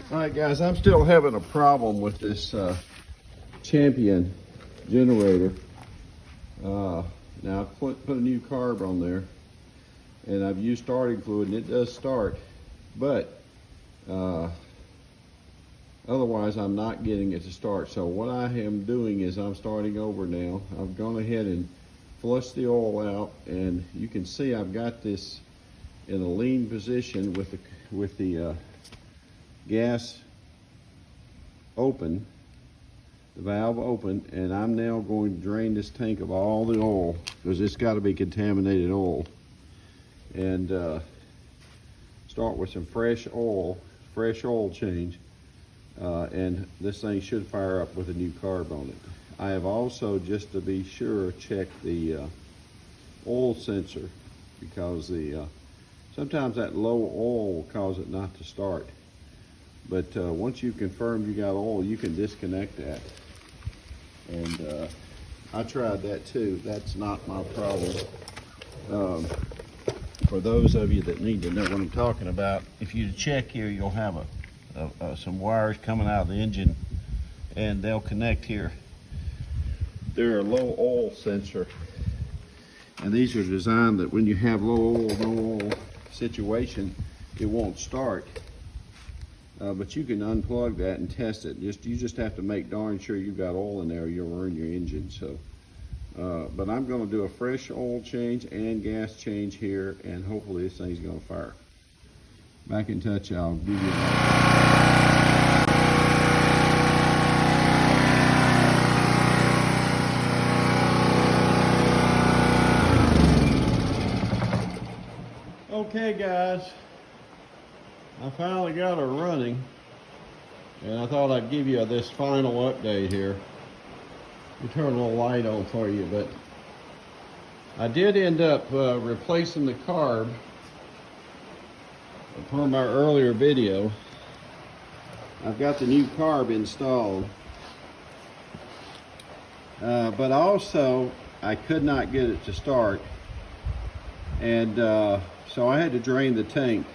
All right, guys, I'm still having a problem with this Champion generator. Now I've put a new carb on there, and I've used starting fluid, and it does start, but otherwise I'm not getting it to start. So what I am doing is I'm starting over now. I've gone ahead and flushed the oil out, and you can see I've got this in a lean position with the gas open, the valve open, and I'm now going to drain this tank of all the oil, because it's got to be contaminated oil, and start with some fresh oil change, and this thing should fire up with a new carb on it. I have also, just to be sure, checked the oil sensor, because sometimes that low oil will cause it not to start. But once you've confirmed you got oil, you can disconnect that. And I tried that too. That's not my problem. For those of you that need to know what I'm talking about, if you check here, you'll have some wires coming out of the engine, and they'll connect here. They're a low oil sensor, and these are designed that when you have low oil, no oil situation, it won't start. But you can unplug that and test it. You just have to make darn sure you've got oil in there, or you'll ruin your engine. So, but I'm going to do a fresh oil change and gas change here, and hopefully this thing's going to fire. Back in touch. I'll give you. Okay, guys. I finally got her running, and I thought I'd give you this final update here. Let me turn a little light on for you, but I did end up replacing the carb per my earlier video. I've got the new carb installed, but also I could not get it to start, and so I had to drain the tank.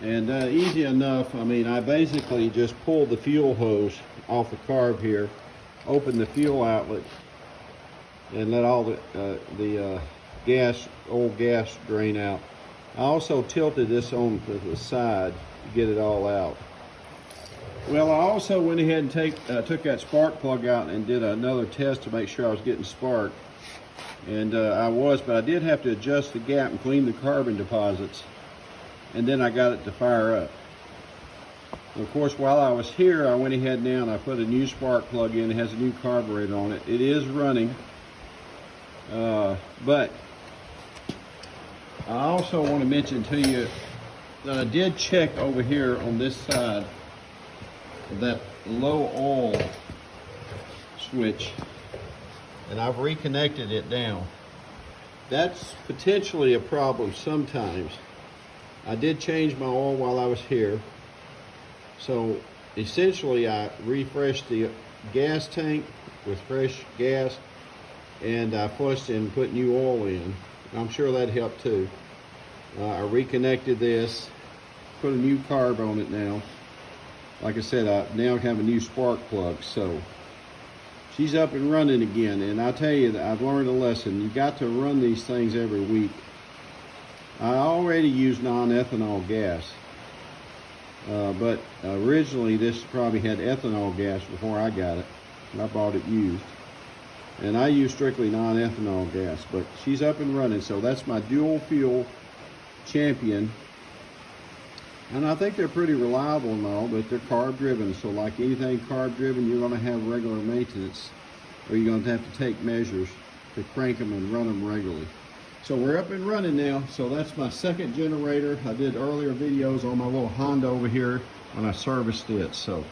And easy enough. I mean, I basically just pulled the fuel hose off the carb here, opened the fuel outlet, and let all the old gas drain out. I also tilted this on to the side to get it all out. Well, I also went ahead and took that spark plug out and did another test to make sure I was getting spark. And I was, but I did have to adjust the gap and clean the carbon deposits. And then I got it to fire up. And of course, while I was here, I went ahead now and I put a new spark plug in. It has a new carburetor on it. It is running, but I also want to mention to you that I did check over here on this side that low oil switch, and I've reconnected it now. That's potentially a problem sometimes. I did change my oil while I was here. So essentially I refreshed the gas tank with fresh gas, and I flushed and put new oil in. I'm sure that helped too. I reconnected this, put a new carb on it now. Like I said, I now have a new spark plug. So she's up and running again, and I tell you that I've learned a lesson. You got to run these things every week. I already use non-ethanol gas, but originally this probably had ethanol gas before I got it. I bought it used, and I use strictly non-ethanol gas, but she's up and running. So that's my dual fuel Champion, and I think they're pretty reliable and all, but they're carb driven. So like anything carb driven, you're going to have regular maintenance, or you're going to have to take measures to crank them and run them regularly. So we're up and running now. So that's my second generator. I did earlier videos on my little Honda over here when I serviced it. So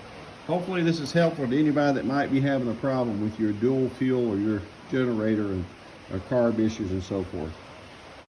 hopefully this is helpful to anybody that might be having a problem with your dual fuel or your generator and carb issues and so forth.